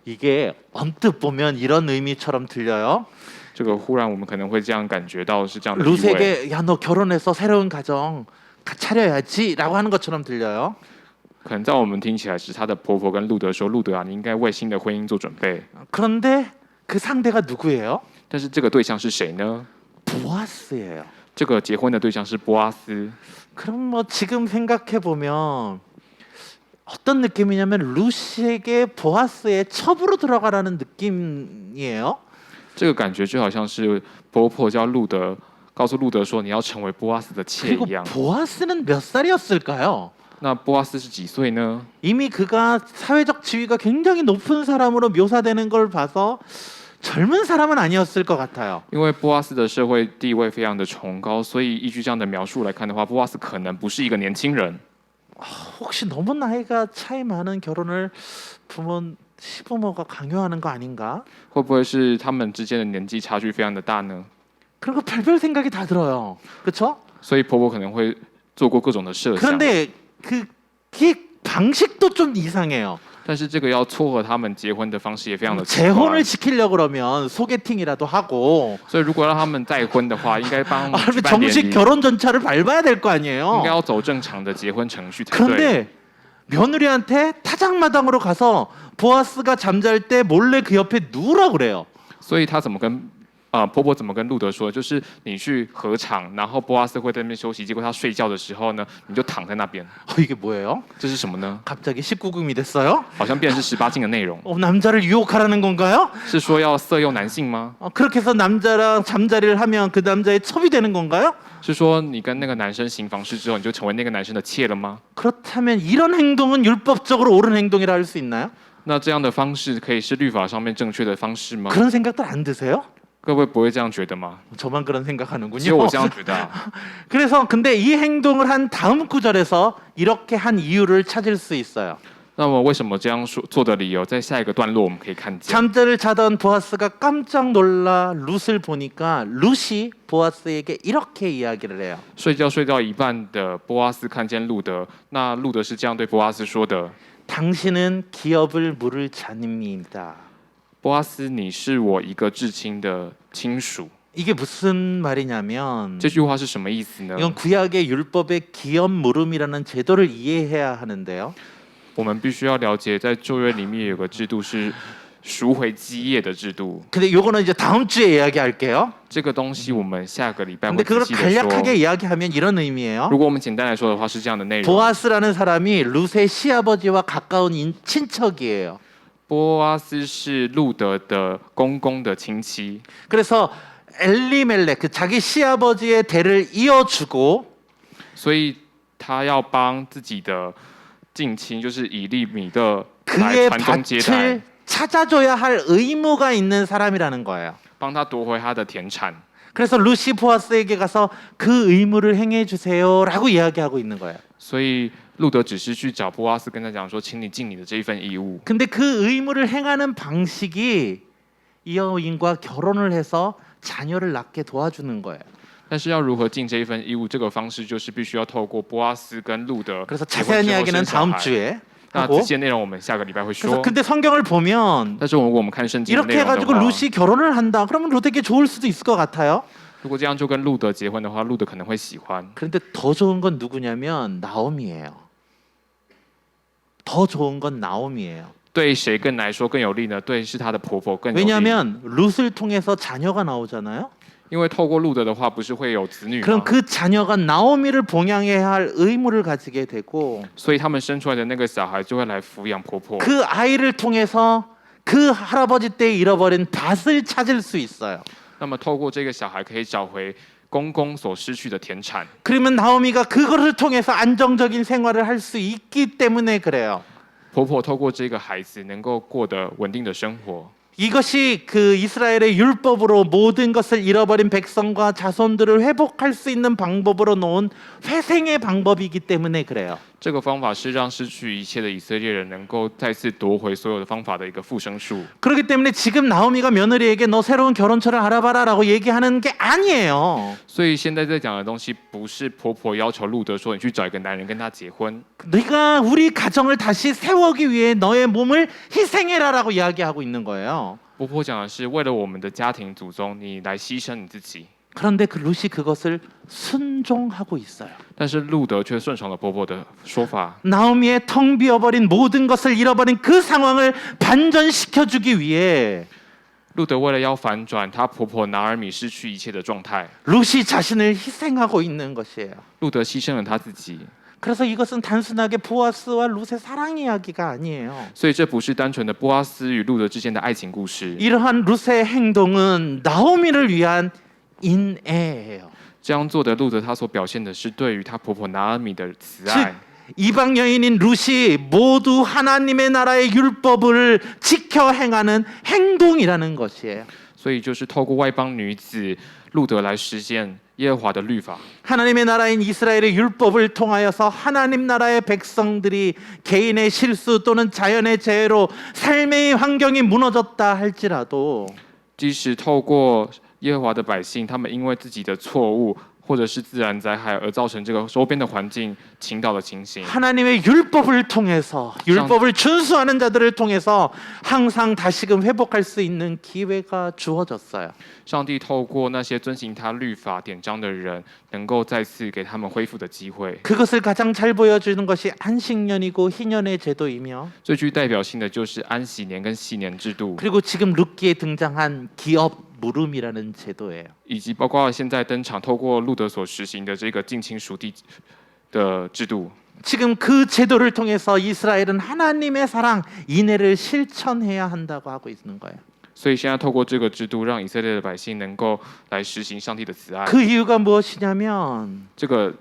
이게 언뜻 보면 이런 의미처럼 들려요. 这个忽然我们可能会这样感觉到是这样的意味。 루스에게 야 너 결혼해서 새로운 가정 차려야지라고 하는 것처럼 들려요. 可能在我们听起来是她的婆婆跟路德说：“路德啊，你应该为新的婚姻做准备。” 그런데 그 상대가 누구예요? 但是这个对象是谁呢？ 보아스예요. 这个结婚的对象是波阿斯。 그럼 뭐 지금 생각해 보면 어떤 느낌이냐면 루시에게 보아스의 첩으로 들어가라는 느낌이에요. 这个感觉就好像是婆婆叫路德，告诉路德说你要成为波阿斯的妾 그리고 一样。 보아스는 몇 살이었을까요? 那波阿斯是几岁呢？ 이미 그가 사회적 지위가 굉장히 높은 사람으로 묘사되는 걸 봐서 젊은 사람은 아니었을 것 같아요. 因为波阿斯的社会地位非常的崇高，所以依据这样的描述来看的话，波阿斯可能不是一个年轻人。 혹시 너무 나이가 차이 많은 결혼을 시부모가 강요하는 거 아닌가? 会不会是他们之间的年纪差距非常的大呢？ 그리고 별별 생각이 다 들어요. 그렇죠? 所以婆婆可能会做过各种的设想。 그런데 그 방식도 좀 이상해요. 但是这个要撮合他们结婚的方式也非常的奇怪。 재혼을 시키려 그러면 소개팅이라도 하고 所以如果让他们再婚的话，应该帮 정식 결혼 전차를 밟아야 될 거 아니에요. 应该要走正常的结婚程序才对。 그런데 며느리한테 타작마당으로 가서 보아스가 잠잘 때 몰래 그 옆에 누우라 그래요. 所以他怎么跟婆婆怎么跟路德说？就是你去禾场，然后波阿斯会在那边休息，结果他睡觉的时候呢，你就躺在那边。 이게 뭐예요? 这是什么呢？ 갑자기 19금이 됐어요? 好像变成是18禁的内容。 남자를 유혹하라는 건가요? 是说要色诱男性吗？ 그렇게 해서 남자랑 잠자리를 하면 그 남자의 첩이 되는 건가요? 是说你跟那个男生行房事之后，你就成为那个男生的妾了吗？ 그렇다면 이런 행동은 율법적으로 옳은 행동이라 할 수 있나요? 那这样的方式可以是律法上面正确的方式吗？ 그런 생각들 안 드세요? 各位不会这样觉得吗？ 저만 그런 只有 생각하는군요. 我这样觉得啊。 그래서 근데 이 행동을 한 다음 구절에서 이렇게 한 이유를 찾을 수 있어요. 那么为什么这样说做的理由，在下一个段落我们可以看见。 잠자를 자던 보아스가 깜짝 놀라 룻을 보니까 룻이 보아스에게 이렇게 이야기를 해요. 睡到一半的波阿斯看见路德，那路德是这样对波阿斯说的： 당신은 기업을 물을 자님이다. 波阿斯，你是我一个至亲的亲属。 이게 무슨 말이냐면 这句话是什么意思呢？ 이건 구약의 율법의 기업 물음이라는 제도를 이해해야 하는데요. 我们必须要了解，在旧约里面有个制度是赎回基业的制度。 근데 요거는 이제 다음 주에 이야기할게요. 这个东西我们下个礼拜 근데 会仔 그걸 细的 간략하게 说。 이야기하면 이런 의미예요. 如果我们简单来说的话，是这样的内容。 보아스라는 사람이 룻의 시아버지와 가까운 친척이에요. 波阿斯是路德的公公的亲戚， 그래서 엘리멜렉 그 자기 시아버지의 대를 이어주고 所以他要帮自己的近亲，就是以利米的来 그의 传宗接代 밭을 ， 찾아줘야 할 의무가 있는 사람이라는 거예요. 帮他夺回他的田产。 그래서 루시 보아스에게 가서 그 의무를 행해 주세요라고 이야기하고 있는 거예요. 所以路德只是去找波阿斯，跟他讲说，请你尽你的这一份义务。 근데 그 의무를 행하는 방식이 이 여인과 결혼을 해서 자녀를 낳게 도와주는 거예요. 但是要如何尽这一份义务，这个方式就是必须要透过波阿斯跟路德 그래서 结婚 자세한 之后 이야기는 生小 다음 孩。 주에 那 하고. 这些内容我们下个礼拜会 그래서 说。 근데 성경을 보면 但是如果我们看圣经的内 이렇게 容的 해가지고 话， 루시 결혼을 한다. 그러면 루드에게 좋을 수도 있을 것 같아요. 如果这样就跟路德结婚的话，路德可能会喜欢。 그런데 더 좋은 건 누구냐면 나오미예요. 더 좋은 건 나오미예요. 对谁更来说更有利呢？对，是她的婆婆更有利。 왜냐하면 룻을 통해서 자녀가 나오잖아요. 因为透过路德的话，不是会有子女 그럼 吗？ 그 자녀가 나오미를 봉양해야 할 의무를 가지게 되고 所以他们生出来的那个小孩就会来抚养婆婆。 그 아이를 통해서 그 할아버지 때 잃어버린 밭을 찾을 수 있어요. 那么透过这个小孩，可以找回公公所失去的田产。 그러면 나오미가 그것을 통해서 안정적인 생활을 할 수 있기 때문에 그래요. 婆婆透过这个孩子，能够过得稳定的生活。 이것이 그 이스라엘의 율법으로 모든 것을 잃어버린 백성과 자손들을 회복할 수 있는 방법으로 놓은 회생의 방법이기 때문에 그래요. 这个方法是让失去一切的以色列人能够再次夺回所有的方法的一个复生术。 그렇기 때문에 지금 나오미가 며느리에게 너 새로운 결혼처를 알아봐라라고 얘기하는 게 아니에요. 所以现在在讲的东西，不是婆婆要求路德说你去找一个男人跟他结婚， 네가 우리 가정을 다시 세우기 위해 너의 몸을 희생해라라고 이야기하고 있는 거예요. 婆婆讲的是为了我们的家庭祖宗，你来牺牲你自己。 그런데 그 룻이 그것을 순종하고 있어요. 但是路德却顺从了婆婆的说法。 나오미의 텅 비어버린 모든 것을 잃어버린 그 상황을 반전시켜주기 위해 路德为了要反转她婆婆拿尔米失去一切的状态， 룻이 자신을 희생하고 있는 것이에요. 路德牺牲了她自己。 그래서 이것은 단순하게 보아스와 룻의 사랑 이야기가 아니에요. 所以这不是单纯的波阿斯与路德之间的爱情故事， 이러한 룻의 행동은 나오미를 위한 인애예요. 这样做的路德她所表现的是对于她婆婆拿尔米的慈 즉 爱。 이방 여인인 룻이 모두 하나님의 나라의 율법을 지켜 행하는 행동이라는 것이에요. 所以就是透过外邦女子路德来实现耶和华的律法。 하나님의 나라인 이스라엘의 율법을 통하여서 하나님 나라의 백성들이 개인의 실수 또는 자연의 재해로 삶의 환경이 무너졌다 할지라도 即使透过耶和华的百姓，他们因为自己的错误或者是自然灾害而造成这个周边的环境倾倒的情形， 하나님의 율법을 통해서 율법을 준수하는 자들을 통해서 항상 다시금 회복할 수 있는 기회가 주어졌어요. 上帝透过那些遵行他律法典章的人，能够再次给他们恢复的机会。 그것을 가장 잘 보여주는 것이 안식년이고 희년의 제도이며 最具代表性的就是安息年跟禧年制度， 그리고 지금 룻기에 등장한 기업 물음이라는 제도예요. 以及包括现在登场透过路德所实行的这个近亲属地的制度。 지금 그 제도를 통해서 이스라엘은 하나님의 사랑, 인애를 실천해야 한다고 하고 있는 거예요. 所以现在透过这个制度，让以色列的百姓能够来实行上帝的慈爱。 그 이유가 무엇이냐면 这个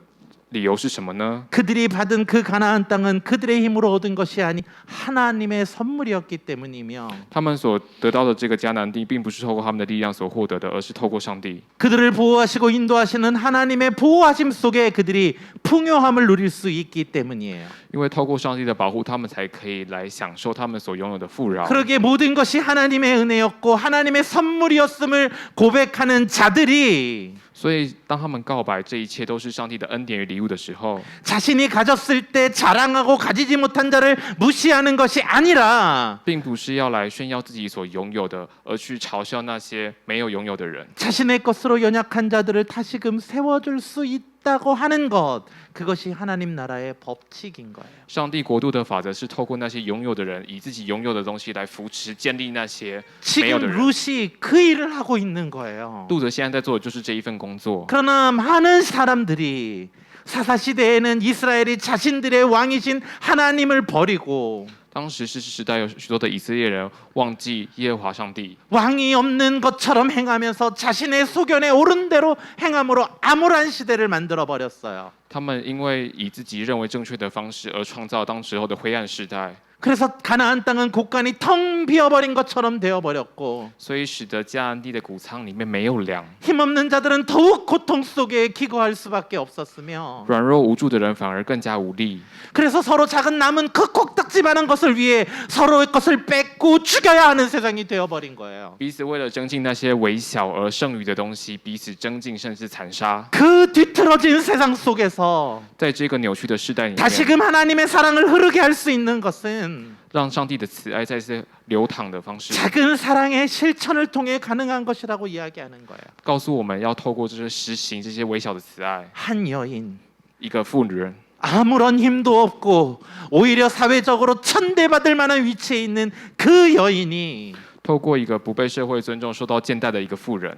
理由是什么呢？ 그들이 받은 그 가나안 땅은 그들의 힘으로 얻은 것이 아닌 하나님의 선물이었기 때문이며 他们所得到的这个迦南地，并不是透过他们的力量所获得的，而是透过上帝。 그들을 보호하시고 인도하시는 하나님의 보호하심 속에 그들이 풍요함을 누릴 수 있기 때문이에요. 因为透过上帝的保护，他们才可以来享受他们所拥有的富饶。 그러기에 모든 것이 하나님의 은혜였고 하나님의 선물이었음을 고백하는 자들이 所以，当他们告白这一切都是上帝的恩典与礼物的时候， 자신이 가졌을 때 자랑하고 가지지 못한 자를 무시하는 것이 아니라 并不是要来炫耀自己所拥有的，而去嘲笑那些没有拥有的人。 자신의 것으로 연약한 자들을 다시금 세워줄 수 있다고 하는 것, 그것이 하나님 나라의 법칙인 거예요. 上帝国度的法则是透过那些拥有的人，以自己拥有的东西来扶持、建立那些没有 지금 的人。 룻이 그 일을 하고 있는 거예요. 路德现在在做的就是这一份工作。 그러나 많은 사람들이 사사시대에는 이스라엘이 자신들의 왕이신 하나님을 버리고 当时士师时代有许多的以色列人忘记耶和华上帝， 왕이 없는 것처럼 행하면서 자신의 소견에 옳은 대로 행함으로 암울한 시대를 만들어 버렸어요. 他们因为以自己认为正确的方式而创造当时候的灰暗时代。 그래서 가나안 땅은 곡간이 텅 비어버린 것처럼 되어버렸고 所以使得迦南地的谷仓里面没有粮， 힘없는 자들은 더욱 고통 속에 기거할 수밖에 없었으며 软弱无助的人反而更加无力。 그래서 서로 작은 남은 그 콕딱지만한 것을 위해 서로의 것을 뺏고 죽여야 하는 세상이 되어버린 거예요. 彼此为了争竞那些微小而剩余的东西，彼此争竞甚至残杀。 그 뒤틀어진 세상 속에서 在这个扭曲的时代里面， 다시금 하나님의 사랑을 흐르게 할 수 있는 것은 让上帝的慈爱再次流淌的方式， 작은 사랑의 실천을 통해 가능한 것이라고 이야기하는 거예요. 告诉我们要透过这些实行这些微小的慈爱。 한 여인 一个妇人， 아무런 힘도 없고 오히려 사회적으로 천대받을 만한 위치에 있는 그 여인이 透过一个不被社会尊重、受到贱待的一个妇人，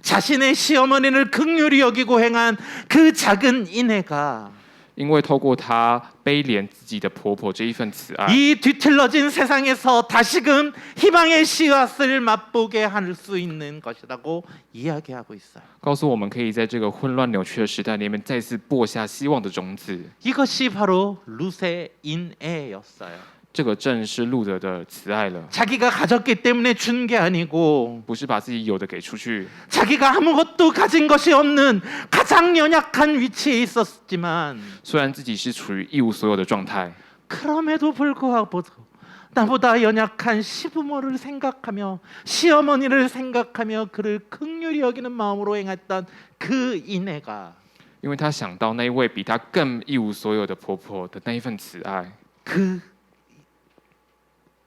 자신의 시어머니를 긍휼히 여기고 행한 그 작은 인애가 因为透过她悲怜自己的婆婆这一份慈爱， 이 뒤틀러진 세상에서 다시금 희망의 씨앗을 맛보게 할 수 있는 것이라고 이야기하고 있어요. 告诉我们可以在这个混乱扭曲的时代里面再次播下希望的种子。 이것이 바로 룻의 인애였어요. 这个正是路德的慈爱了， 자기가 가졌기 때문에 준 게 아니고 不是把自己有的给出去， 자기가 아무것도 가진 것이 없는 가장 연약한 위치에 있었지만 虽然自己是处于一无所有的状态， 그럼에도 불구하고 나보다 연약한 시부모를 생각하며 시어머니를 생각하며 그를 긍휼히 여기는 마음으로 행했던 그 인애가 因为他想到那一位比他更一无所有的婆婆的那一份慈爱， 그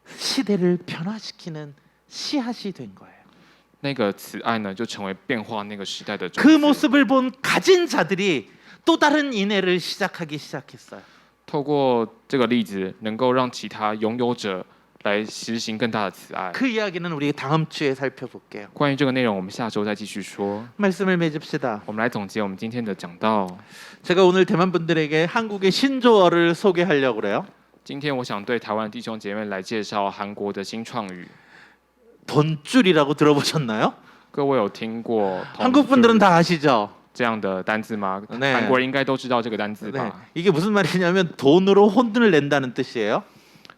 시대를 변화시키는 씨앗이 된 거예요. 那个慈爱呢，就成为变化那个时代的种 그 子。 모습을 본 가진 자들이 또 다른 인애를 시작하기 시작했어요. 透过这个例子，能够让其他拥有者来实行更大的慈爱。 그 이야기는 우리 다음 주에 살펴볼게요. 关于这个内容，我们下周再继续说。 말씀을 맺읍시다. 我们来总结我们今天的讲道。 제가 오늘 대만 분들에게 한국의 신조어를 소개하려고 그래요. 今天我想对台湾弟兄姐妹来介绍韩国的新创语。 돈줄이라고 들어보셨나요? 各位有听过 한국 분들은 다 아시죠? 这样的单字吗？ 네 韩国人应该都知道这个单字 네. 吧？ 이게 무슨 말이냐면 돈으로 혼을 낸다는 뜻이에요.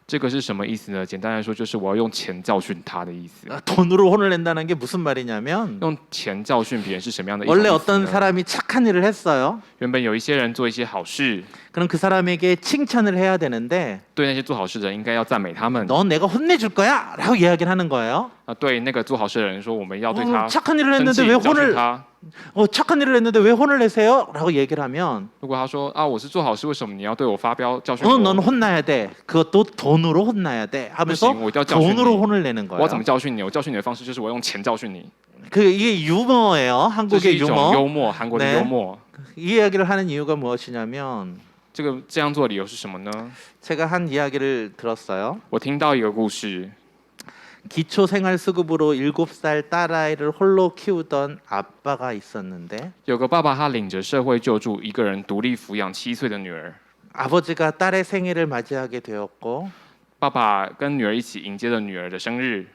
这个是什么意思呢？简单来说，就是我要用钱教训他的意思。 돈으로 혼을 낸다는 게 무슨 말이냐면 用钱教训别人是什么样的一种 원래 意思 어떤 呢？ 사람이 착한 일을 했어요. 原本有一些人做一些好事， 그럼 그 사람에게 칭찬을 해야 되는데 对那些做好事的人应该要赞美他们。 넌 내가 혼내줄 거야 라고 이야기를 하는 거예요. 对那个做好事的人说，我们要对他 착한 일을 生 했는데 气 왜 教训 혼을 他。 착한 일을 했는데 왜 혼을 내세요? 라고 얘기를 하면 如果他说啊，我是做好事，为什么你要对我发飙教训 넌 我？ 혼나야 돼. 그것도 돈으로 혼나야 돼. 하면서 不行，我一定要教训 돈으로 你。 혼을 내는 我要怎 거예요. 么教训你？我教训你的方式就是我用钱教训你。 이게 유머예요. 这是 한국의 一种 유머. 幽默，韩国的 네 幽默。 이 이야기를 하는 이유가 무엇이냐면 这样做的理由是什么呢？ 제가 한 이야기를 들었어요. 我听到一个故事， 기초생활수급으로 7살 딸아이를 홀로 키우던 아빠가 있었는데 有个爸爸他领着社会救助，一个人独立抚养7岁的女儿。 아버지가 딸의 생일을 맞이하게 되었고 爸爸跟女儿一起迎接了女儿的生日。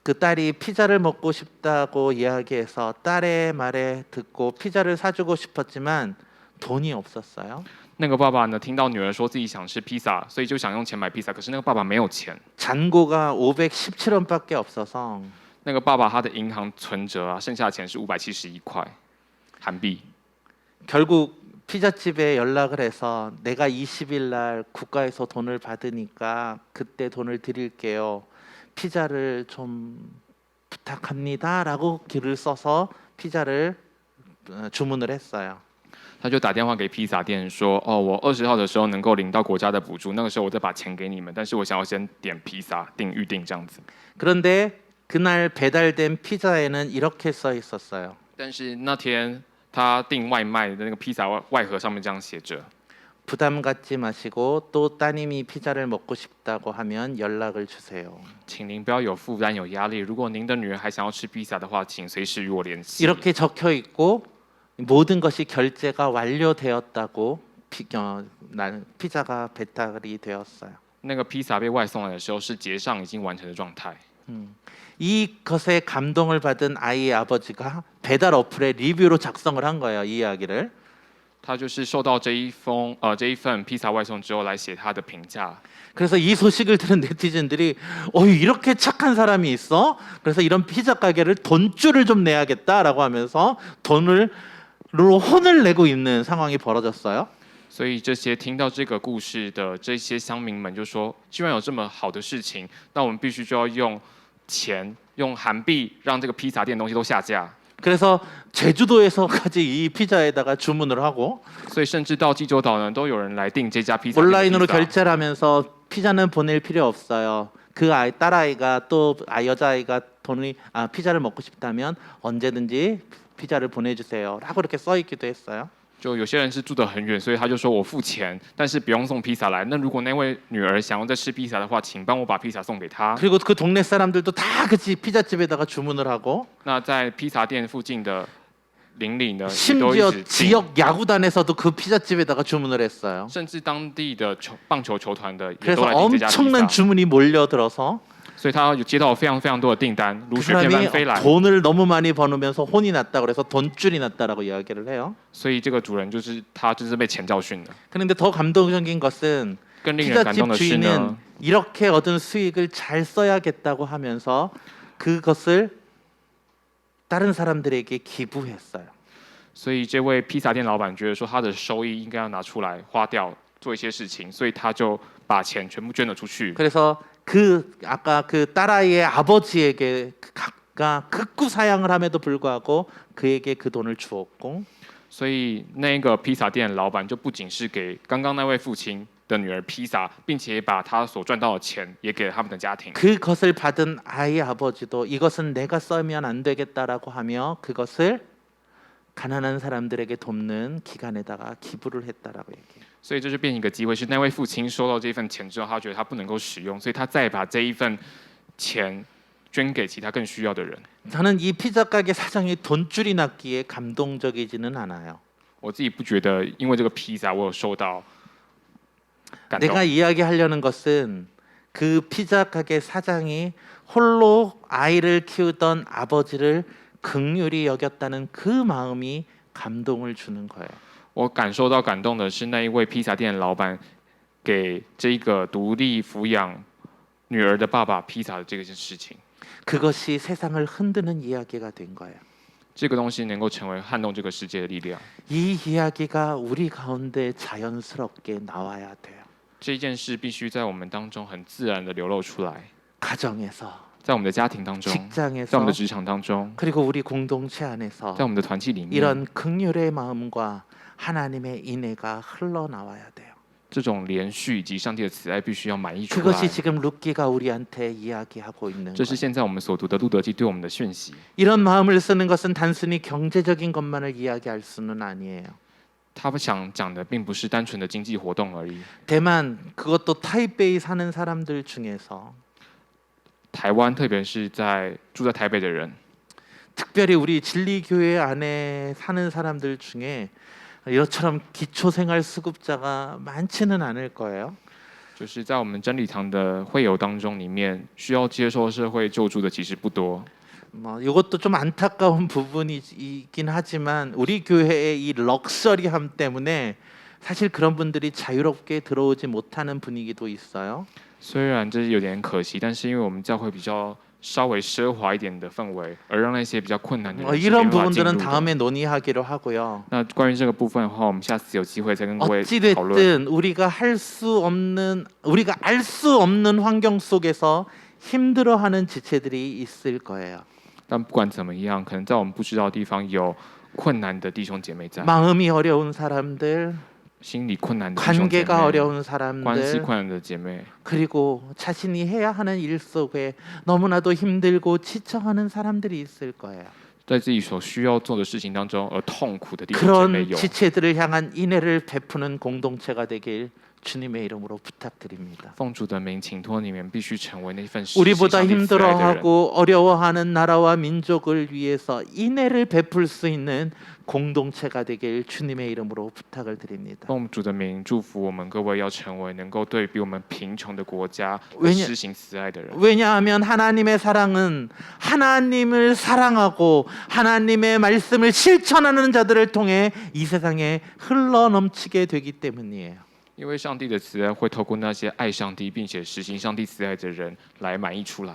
그 딸이 피자를 먹고 싶다고 이야기해서 딸의 말에 듣고 피자를 사주고 싶었지만 돈이 없었어요. 那个爸爸呢，听到女儿说自己想吃披萨，所以就想用钱买披萨。可是那个爸爸没有钱， 잔고가 517원밖에 없어서 那个爸爸他的银行存折啊，剩下的钱是571块韩币。 결국 피자집에 연락을 해서 내가 20일 날 국가에서 돈을 받으니까 그때 돈을 드릴게요. 피자를 좀 부탁합니다라고 글을 써서 피자를 주문을 했어요. 他就打电话给披萨店说：“哦，我20号的时候能够领到国家的补助，那个时候我再把钱给你们，但是我想要先点披萨，预定这样子。” 그런데 그날 배달된 피자에는 이렇게 써 있었어요. 但是那天他订外卖的那个披萨外盒上面这样写着： 부담 갖지 마시고 또 따님이 피자를 먹고 싶다고 하면 연락을 주세요. 请您不要有负担、有压力。如果您的女儿还想要吃披萨的话，请随时与我联系。 이렇게 적혀 있고 모든 것이 결제가 완료되었다고 피자가 배달이 되었어요. 那个披萨被外送来的时候，是结账已经完成的状态。 이것에 감동을 받은 아이의 아버지가 배달 어플에 리뷰로 작성을 한 거예요. 이 이야기를. 他就是受到这一份披萨外送之后来写他的评价。 그래서 이 소식을 들은 네티즌들이 이렇게 착한 사람이 있어? 그래서 이런 피자 가게를 돈줄을 좀 내야겠다라고 하면서 혼을 내고 있는 상황이 벌어졌어요. 所以这些听到这个故事的这些乡民们就说，居然有这么好的事情，那我们必须就要用钱、用韩币让这个披萨店的东西都下架。 그래서 제주도에서까지 이 피자에다가 주문을 하고 所以甚至到济州岛呢，都有人来订这家披萨店的 온라인으로 披萨。 결제를 하면서 피자는 보낼 필요 없어요. 그 딸아이가 또 여자아이가 피자를 먹고 싶다면 언제든지 피자를 보내주세요. 라고 이렇게 써 있기도 했어요. 就有些人是住得很远，所以他就说我付钱，但是不用送披萨来。那如果那位女儿想要再吃披萨的话，请帮我把披萨送给她。 그리고 그 동네 사람들도 다 그 피자집에다가 주문을 하고 那在披萨店附近的邻里呢，也都 심지어 一直订， 지역 야구단에서도 그 피자집에다가 주문을 했어요. 甚至当地的棒球球团的也 그래서 都来订这家披 엄청난 萨。 주문이 몰려들어서 所以他有接到非常非常多的订单，如 그 雪片般 사람이 飞来。 돈을 너무 많이 버누면서 혼이 났다 그래서 돈줄이 났다라고 이야기를 해요. 所以这个主人他就是被钱教训的。 그런데 더 감동적인 것은 更令人感动 피자집 的是 주인은 呢， 이렇게 얻은 수익을 잘 써야겠다고 하면서 그것을 다른 사람들에게 기부했어요. 所以这位披萨店老板觉得说他的收益应该要拿出来花掉，做一些事情，所以他就把钱全部捐了出去。 그래서 아까 그 딸아이의 아버지에게 극구 사양을 함에도 불구하고 그에게 그 돈을 주었고 所以那个披萨店老板就不仅是给刚刚那位父亲的女儿披萨，并且把他所赚到的钱也给了他们的家庭。 그것을 받은 아이의 아버지도 이것은 내가 써면 안 되겠다라고 하며 그것을 가난한 사람들에게 돕는 기관에다가 기부를 했다라고 얘기해요. 所以这就变成一个机会，是那位父亲收到这份钱之后，他觉得他不能够使用，所以他再把这一份钱捐给其他更需要的人。 저는 이 피자 가게 사장이 돈줄이 났기에 감동적이지는 않아요. 我自己不觉得，因为这个披萨我有受到感动。 내가 이야기하려는 것은 그 피자 가게 사장이 홀로 아이를 키우던 아버지를 긍휼히 여겼다는 그 마음이 감동을 주는 거예요. 我感受到感动的是那一位披萨店的老板给这个独立抚养女儿的爸爸披萨的这件事情。 그것이 세상을 흔드는 이야기가 된 거예요. 这个东西能够成为撼动这个世界的力量。 이 이야기가 우리 가운데 자연스럽게 나와야 돼요. 这件事必须在我们当中很自然的流露出来， 가정에서, 在我们的家庭当中，在我们 직장에서, 的职场当中， 그리고 우리 공동체 안에서 在我们的团体里面， 이런 긍휼의 마음과 하나님의 인애가 흘러나와야 돼요. 这种连续以及上帝的慈爱必须要满溢出来。 그것이 지금 루키가 우리한테 이야기하고 있는 这是 거예요. 现在我们所读的路德记对我们的讯息。 이런 마음을 쓰는 것은 단순히 경제적인 것만을 이야기할 수는 아니에요. 他们想讲的并不是单纯的经济活动而已。 대만 그것도 타이베이 사는 사람들 중에서 台湾，特别是住在台北的人， 특별히 우리 진리교회 안에 사는 사람들 중에 이처럼 기초생활수급자가 많지는 않을 거예요. 就是在我们真理堂的会友当中，里面需要接受社会救助的其实不多。 이것도 좀 안타까운 부분이긴 하지만 우리 교회의 이 럭셔리함 때문에 사실 그런 분들이 자유롭게 들어오지 못하는 분위기도 있어요. 虽然这有点可惜，但是因为我们教会比较稍微奢华一点的氛围，而让那些比较困难的人是没 이런 办法进 부분들은 入的。 다음에 논의하기로 하고요. 那关于这个部分的话，我们下次有机会再跟各位讨论。 어찌됐든 우리가 알 수 없는 환경 속에서 힘들어하는 지체들이 있을 거예요. 但不管怎么样，可能在我们不知道的地方有困难的弟兄姐妹在， 마음이 어려운 사람들, 心理困难的弟兄姐 관계가 妹， 어려운 关系 사람들, 困难的姐妹， 그리고 자신이 해야 하는 일 속에 너무나도 힘들고 지쳐하는 사람들이 있을 거예요. 在自己所需要做的事情当中而痛苦的弟兄姐妹 그런 有。 지체들을 향한 인애를 베푸는 공동체가 되길 주님의 이름으로 부탁드립니다. 奉主的名，请托你们必须成为那份实行 우리보다 上帝慈爱的人。 힘들어하고 어려워하는 나라와 민족을 위해서 인애를 베풀 수 있는 공동체가 되길 주님의 이름으로 부탁을 드립니다. 奉主的名，祝福我们各位要成为能够对比我们贫穷的国家 왜냐 施行慈爱的人。 왜냐하면 하나님의 사랑은 하나님을 사랑하고 하나님의 말씀을 실천하는 자들을 통해 이 세상에 흘러넘치게 되기 때문이에요. 因为上帝的慈爱会透过那些爱上帝并且实行上帝慈爱的人来满溢出来。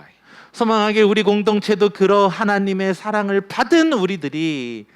소망하게 우리 공동체도 그러 하나님의 사랑을 받은 우리들이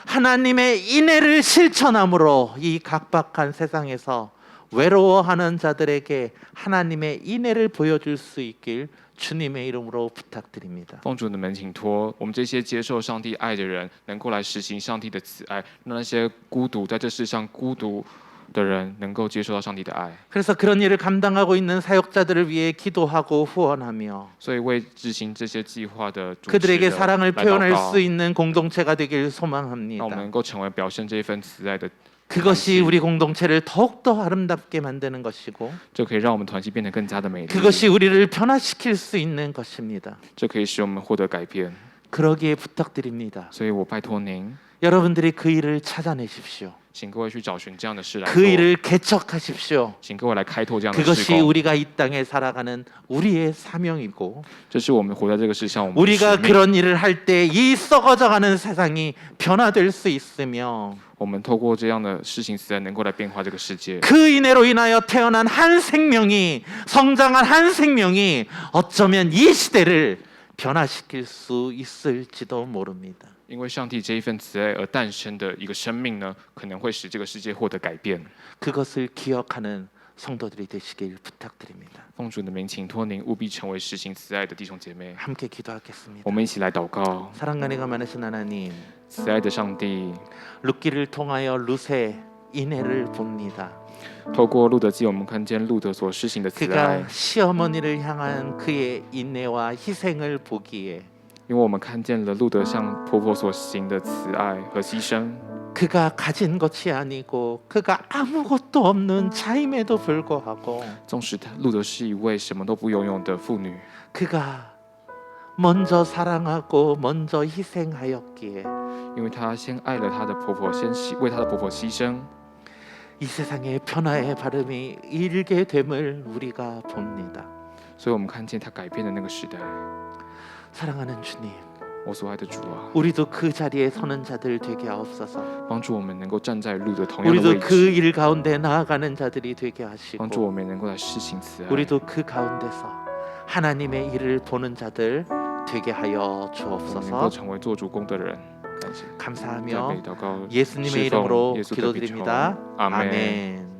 하나님의 인애를 실천함으로 이 각박한 세상에서 외로워하는 자들에게 하나님의 인애를 보여줄 수 있길 주님의 이름으로 부탁드립니다. 奉主的门，请托我们这些接受上帝爱的人，能够来实行上帝的慈爱，让那些孤独在这世上孤独的人能够接受到上帝的爱。 그래서 그런 일을 감당하고 있는 사역자들을 위해 기도하고 후원하며 所以为执行这些计划的主持 그들에게 人 사랑을 来祷 표현할 告 수 있는 공동체가 되길 让我们 소망합니다. 能够成为表现这一份慈爱的， 그것이 우리 공동체를 더욱더 아름답게 만드는 것이고 这可以让我们团体变得更加的美丽， 그것이 우리를 변화시킬 수 있는 것입니다. 这可以使我们获得改变。 그러기에 부탁드립니다. 所以我拜托您， 여러분들이 그 일을 찾아내십시오. 请各位去找寻这样的事来 그 做， 일을 개척하십시오. 请各位来开拓这样的事 그것이 工。 우리가 이 땅에 살아가는 우리의 사명이고 这是我们活在这个世上我们的 우리가 使命。 그런 일을 할 때 이 썩어져가는 세상이 변화될 수 있으며 我们透过这样的事情慈爱，能够来变化这个世界。 그 인애로 인하여 태어난 한 생명이 성장한 한 생명이 어쩌면 이 시대를 변화시킬 수 있을지도 모릅니다. 因为上帝这一份慈爱而诞生的一个生命呢，可能会使这个世界获得改变。 그것을 기억하는 성도들이 되시길 부탁드립니다. 奉主的名，请托您务必成为实行慈爱的弟兄姐妹。 함께 기도하겠습니다. 我们一起来祷告， 사랑간이가 많으신 하나님, 慈爱的上帝， 룻기를 통하여 룻의 인애를 봅니다. 透过路德记，我们看见路德所施行的慈爱 그가 ， 시어머니를 향한 그의 인내와 희생을 보기에 因为我们看见了路德向婆婆所行的慈爱和牺牲。 그가 가진 것이 아니고 그가 아무것도 없는 자임에도 불구하고 纵使路德是一位什么都不拥有的妇女， 그가 먼저 사랑하고 먼저 희생하였기에 因为她先爱了她的婆婆，先为她的婆婆牺牲， 이 세상에 변화의 발음이 일게 됨을 우리가 봅니다. 所以我们看见她改变了那个时代。 사랑하는 주님, 我所爱的主啊， 우리도 그 자리에 서는 자들 되게 하옵소서. 帮助我们能够站在路的同样的 우리도 位 그 置， 일 가운데 나아가는 자들이 되게 하시고 帮助我们能够来施行慈爱， 우리도 그 가운데서 하나님의 일을 보는 자들 되게 하여 我们能够 주옵소서. 成为做主公的人。感谢，赞 감사하며 美祷告， 예수님의 侍奉 이름으로 耶稣的名求 기도드립니다. 阿门。 아멘.